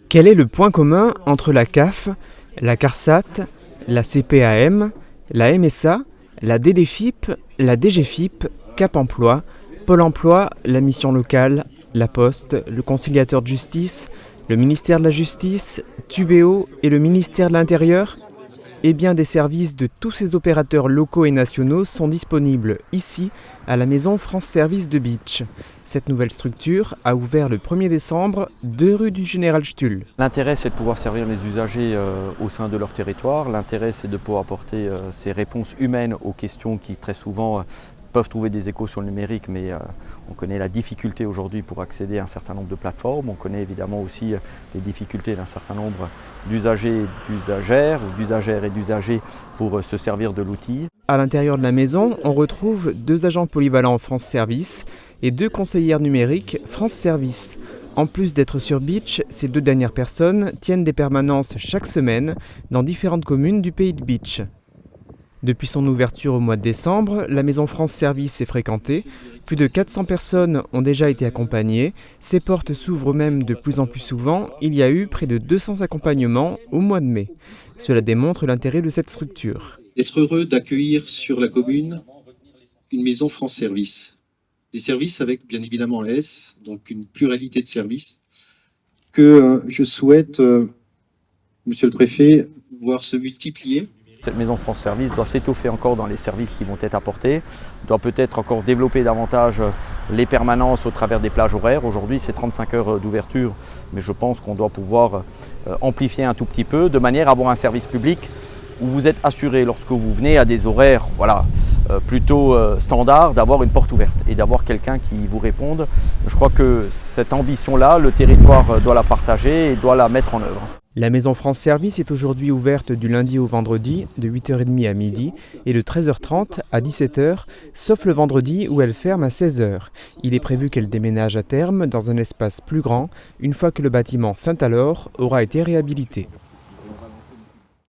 Quel est le point commun entre la CAF, la CARSAT, la CPAM, la MSA, la DDFIP, la DGFIP, Cap Emploi, Pôle Emploi, la mission locale, la Poste, le conciliateur de justice, le ministère de la Justice, Tubéo et le ministère de l'Intérieur? Eh bien, des services de tous ces opérateurs locaux et nationaux sont disponibles ici, à la maison France Service de Bitche. Cette nouvelle structure a ouvert le 1er décembre, 2 rue du Général Stuhl. L'intérêt, c'est de pouvoir servir les usagers au sein de leur territoire. L'intérêt, c'est de pouvoir apporter ces réponses humaines aux questions qui, très souvent, peuvent trouver des échos sur le numérique, mais on connaît la difficulté aujourd'hui pour accéder à un certain nombre de plateformes. On connaît évidemment aussi les difficultés d'un certain nombre d'usagers, d'usagères et d'usagers pour se servir de l'outil. À l'intérieur de la maison, on retrouve 2 agents polyvalents France Service et 2 conseillères numériques France Service. En plus d'être sur Bitche, ces 2 dernières personnes tiennent des permanences chaque semaine dans différentes communes du pays de Bitche. Depuis son ouverture au mois de décembre, la maison France Service est fréquentée. Plus de 400 personnes ont déjà été accompagnées. Ses portes s'ouvrent même de plus en plus souvent. Il y a eu près de 200 accompagnements au mois de mai. Cela démontre l'intérêt de cette structure. Être heureux d'accueillir sur la commune une maison France Service. Des services avec bien évidemment un S, donc une pluralité de services, que je souhaite, Monsieur le Préfet, voir se multiplier. Cette maison France Service doit s'étoffer encore dans les services qui vont être apportés, doit peut-être encore développer davantage les permanences au travers des plages horaires. Aujourd'hui, c'est 35 heures d'ouverture, mais je pense qu'on doit pouvoir amplifier un tout petit peu, de manière à avoir un service public où vous êtes assuré, lorsque vous venez à des horaires plutôt standards, d'avoir une porte ouverte et d'avoir quelqu'un qui vous réponde. Je crois que cette ambition-là, le territoire doit la partager et doit la mettre en œuvre. La maison France Service est aujourd'hui ouverte du lundi au vendredi de 8h30 à midi et de 13h30 à 17h, sauf le vendredi où elle ferme à 16h. Il est prévu qu'elle déménage à terme dans un espace plus grand une fois que le bâtiment Saint-Alor aura été réhabilité.